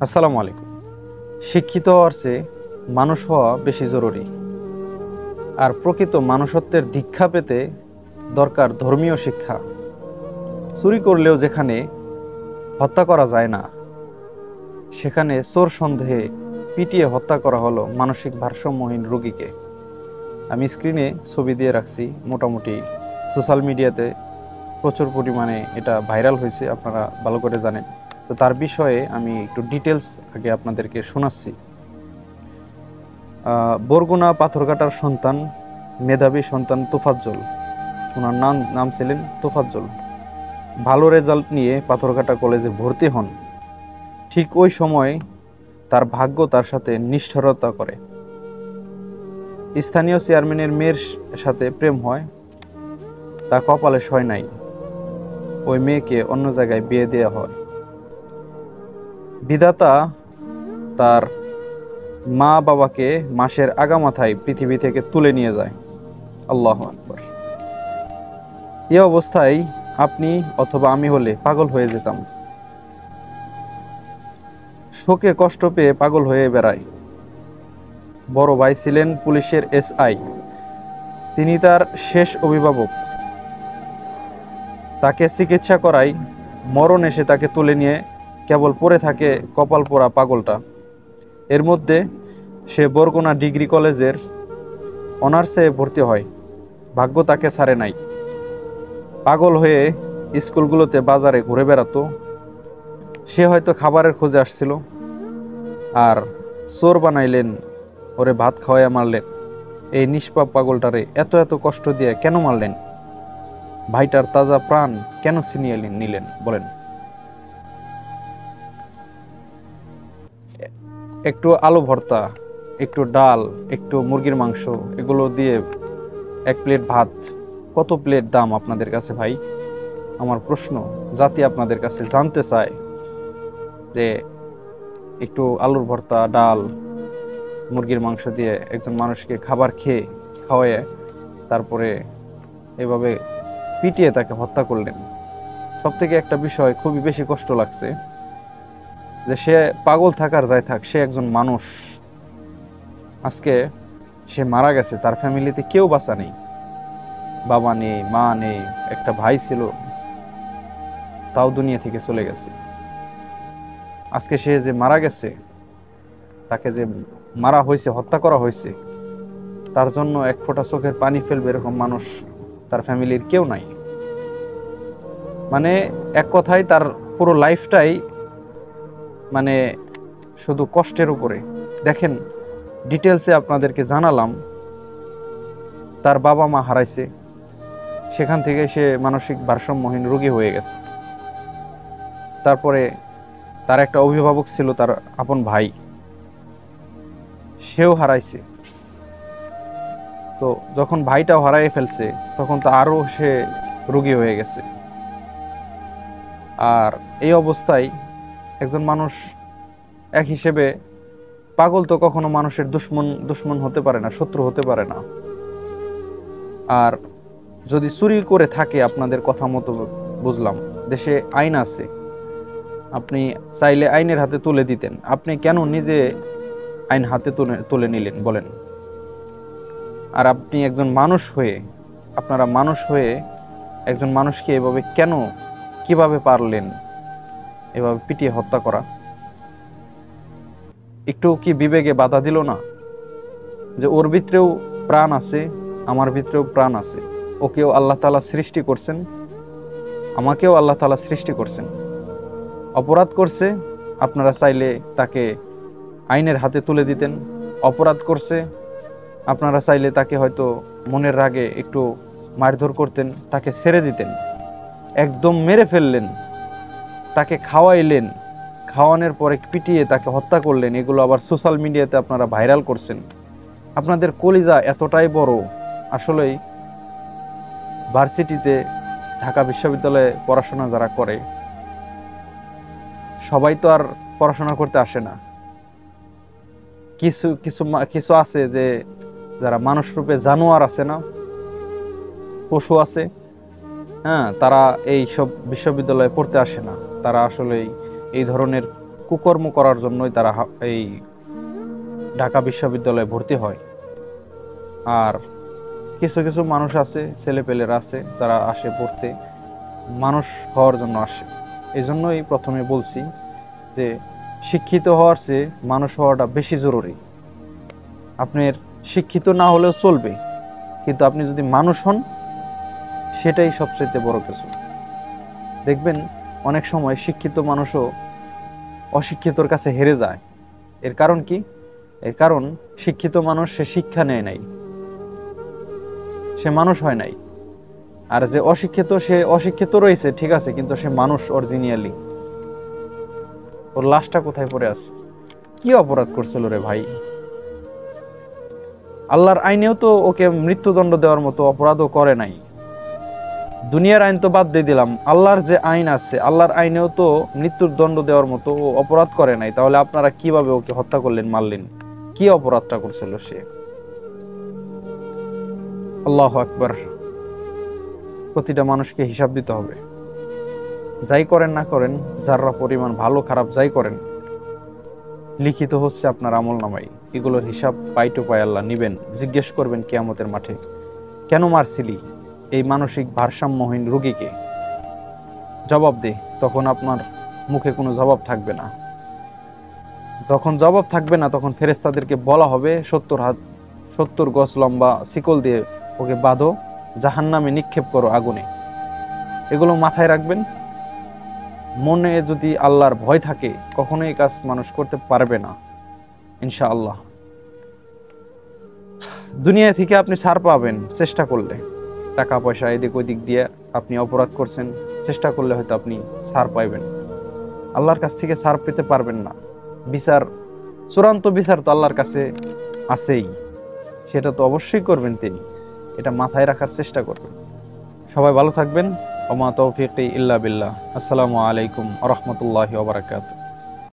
আসসালামু আলাইকুম। শিক্ষিত হওয়ার চেয়ে মানুষ হওয়া বেশি জরুরি। আর প্রকৃত মানুষত্বের দীক্ষা পেতে দরকার ধর্মীয় শিক্ষা। চুরি করলেও যেখানে হত্যা করা যায় না, সেখানে চোর সন্দেহে পিটিয়ে হত্যা করা হলো মানসিক ভারসাম্যহীন রোগীকে। আমি স্ক্রিনে ছবি দিয়ে রাখছি, মোটামুটি সোশ্যাল মিডিয়াতে প্রচুর পরিমাণে এটা ভাইরাল হয়েছে, আপনারা ভালো করে জানেন। তো তার বিষয়ে আমি একটু ডিটেলস আগে আপনাদেরকে শোনাচ্ছি। বরগুনা পাথরঘাটার সন্তান, মেধাবী সন্তান তোফাজ্জল, ওনার নাম ছিলেন তোফাজ্জল। ভালো রেজাল্ট নিয়ে পাথরঘাটা কলেজে ভর্তি হন। ঠিক ওই সময় তার ভাগ্য তার সাথে নিষ্ঠুরতা করে। স্থানীয় চেয়ারম্যানের মেয়ের সাথে প্রেম হয়। তা কপালে সয় নাই, ওই মেয়েকে অন্য জায়গায় বিয়ে দেওয়া হয়। বিধাতা তার মা বাবাকে মাসের আগামাথায় পৃথিবী থেকে তুলে নিয়ে যায়। আল্লাহু আকবার। এ অবস্থায় আপনি অথবা আমি হলে পাগল হয়ে যেতাম। শোকে কষ্ট পেয়ে পাগল হয়ে বেড়ায়। বড় ভাই ছিলেন পুলিশের এসআই, তিনি তার শেষ অভিভাবক। তাকে চিকিৎসা করায়, মরণ এসে তাকে তুলে নিয়ে কেবল পড়ে থাকে কপাল পোড়া পাগলটা। এর মধ্যে সে বরগুনা ডিগ্রি কলেজের অনার্সে ভর্তি হয়। ভাগ্য তাকে ছাড়ে নাই। পাগল হয়ে স্কুলগুলোতে বাজারে ঘুরে বেড়াতো। সে হয়তো খাবারের খোঁজে আসছিল, আর চোর বানাইলেন, ওরে ভাত খাওয়াইয়া মারলেন। এই নিষ্পাপ পাগলটারে এত এত কষ্ট দিয়ে কেন মারলেন? ভাইটার তাজা প্রাণ কেন ছিনিয়ে নিলেন বলেন? একটু আলু ভর্তা, একটু ডাল, একটু মুরগির মাংস, এগুলো দিয়ে এক প্লেট ভাত, কত প্লেট দাম আপনাদের কাছে ভাই? আমার প্রশ্ন জাতি আপনাদের কাছে জানতে চায় যে একটু আলুর ভর্তা, ডাল, মুরগির মাংস দিয়ে একজন মানুষকে খাবার খাওয়ায় তারপরে এভাবে পিটিয়ে তাকে হত্যা করলেন। সব থেকে একটা বিষয় খুবই বেশি কষ্ট লাগছে, যে সে পাগল থাকার যাই থাক, সে একজন মানুষ। আজকে সে মারা গেছে, তার ফ্যামিলিতে কেউ বাঁচা নেই, বাবা নেই, মা নেই, একটা ভাই ছিল, তাও দুনিয়া থেকে চলে গেছে। আজকে সে যে মারা গেছে, তাকে যে মারা হয়েছে, হত্যা করা হয়েছে, তার জন্য এক ফোঁটা চোখের পানি ফেলবে এরকম মানুষ তার ফ্যামিলির কেউ নাই। মানে এক কথায় তার পুরো লাইফটাই মানে শুধু কষ্টের উপরে। দেখেন, ডিটেলসে আপনাদেরকে জানালাম, তার বাবা মা হারাইছে, সেখান থেকে সে মানসিক ভারসাম্যহীন রোগী হয়ে গেছে। তারপরে তার একটা অভিভাবক ছিল, তার আপন ভাই, সেও হারাইছে। তো যখন ভাইটাও হারাই ফেলছে, তখন তো আরো সে রোগী হয়ে গেছে। আর এই অবস্থায় একজন মানুষ এক হিসেবে, পাগল তো কখনো মানুষের দুশ্মন হতে পারে না, শত্রু হতে পারে না। আর যদি চুরি করে থাকে, আপনাদের কথা মতো বুঝলাম, দেশে আইন আছে, আপনি চাইলে আইনের হাতে তুলে দিতেন। আপনি কেন নিজে আইন হাতে তুলে নিলেন বলেন? আর আপনি একজন মানুষ হয়ে, আপনারা মানুষ হয়ে একজন মানুষকে এভাবে কেন, কিভাবে পারলেন এভাবে পিটিয়ে হত্যা করা? একটু কি বিবেকে বাধা দিল না যে ওর ভিতরেও প্রাণ আছে, আমার ভিতরেও প্রাণ আছে? ওকেও আল্লাহ তাআলা সৃষ্টি করছেন, আমাকেও আল্লাহ তাআলা সৃষ্টি করছেন। অপরাধ করছে, আপনারা চাইলে তাকে আইনের হাতে তুলে দিতেন। অপরাধ করছে, আপনারা চাইলে তাকে হয়তো মনের রাগে একটু মারধর করতেন, তাকে ছেড়ে দিতেন। একদম মেরে ফেললেন, তাকে খাওয়াইলেন, খাওয়ানোর পরে পিটিয়ে তাকে হত্যা করলেন। এগুলো আবার সোশ্যাল মিডিয়াতে আপনারা ভাইরাল করছেন। আপনাদের কলিজা এতটাই বড়। আসলেই ভার্সিটিতে, ঢাকা বিশ্ববিদ্যালয়ে পড়াশোনা যারা করে, সবাই তো আর পড়াশোনা করতে আসে না। কিছু কিছু কিছু আছে যে যারা মানুষ রূপে জানোয়ার আছে না, পশু আছে, হ্যাঁ, তারা এই সব বিশ্ববিদ্যালয়ে পড়তে আসে না। তারা আসলে এই ধরনের কুকর্ম করার জন্যই তারা এই ঢাকা বিশ্ববিদ্যালয়ে ভর্তি হয়। আর কিছু কিছু মানুষ আছে, ছেলেপেলেরা আছে যারা আসে পড়তে মানুষ হওয়ার জন্য আসে। এই জন্যই প্রথমে বলছি যে শিক্ষিত হওয়ার চেয়ে মানুষ হওয়াটা বেশি জরুরি। আপনার শিক্ষিত না হলেও চলবে, কিন্তু আপনি যদি মানুষ হন সেটাই সবচেয়ে বড় কিছু। দেখবেন অনেক সময় শিক্ষিত মানুষও অশিক্ষিতর কাছে হেরে যায়। এর কারণ কি? এর কারণ শিক্ষিত মানুষ সে শিক্ষা নেয় নাই, সে মানুষ হয় নাই। আর যে অশিক্ষিত সে অশিক্ষিত রয়েছে ঠিক আছে, কিন্তু সে মানুষ অরিজিনালি। ওর লাশটা কোথায় পড়ে আছে? কি অপরাধ করছিল রে ভাই? আল্লাহর আইনেও তো ওকে মৃত্যুদণ্ড দেওয়ার মতো অপরাধও করে নাই। দুনিয়ার আইন তো বাদ দিয়ে দিলাম, আল্লাহর যে আইন আছে আল্লাহর আইনেও তো মৃত্যুর দণ্ড দেওয়ার মতো ও অপরাধ করে নাই। তাহলে আপনারা কিভাবে ওকে হত্যা করলেন, মারলেন? কি অপরাধটা করছিল সে? আল্লাহু আকবার। প্রতিটা মানুষকে হিসাব দিতে হবে। যাই করেন না করেন, যারা পরিমাণ ভালো খারাপ যাই করেন, লিখিত হচ্ছে আপনার আমলনামায়। এগুলোর হিসাব পাই টু পাই আল্লাহ নিবেন। জিজ্ঞেস করবেন কিয়ামতের মাঠে, কেন মারছিলি এই মানসিক ভারসাম্যহীন রোগীকে? জবাব দে। তখন আপনার মুখে কোনো জবাব থাকবে না। যখন জবাব থাকবে না তখন ফেরেশতাদেরকে বলা হবে 70 গজ লম্বা শিকল দিয়ে ওকে বাঁধো, জাহান্নামে নিক্ষেপ করো আগুনে। এগুলো মাথায় রাখবেন। মনে যদি আল্লাহর ভয় থাকে কখনোই এই কাজ মানুষ করতে পারবে না ইনশাআল্লাহ। দুনিয়া থেকে আপনি ছাড় পাবেন চেষ্টা করলে। টাকা পয়সা এদিক ওদিক দিয়ে আপনি অপরাধ করছেন, চেষ্টা করলে হয়তো আপনি ছাড় পাইবেন। আল্লাহর কাছ থেকে ছাড় পেতে পারবেন না। বিচার, চূড়ান্ত বিচার তো আল্লাহর কাছে আছেই, সেটা তো অবশ্যই করবেন তিনি। এটা মাথায় রাখার চেষ্টা করবেন। সবাই ভালো থাকবেন। ওমা তৌফিকি ইল্লা বিল্লাহ। আসসালামু আলাইকুম ওয়া রাহমাতুল্লাহি ওয়া বারাকাতুহু।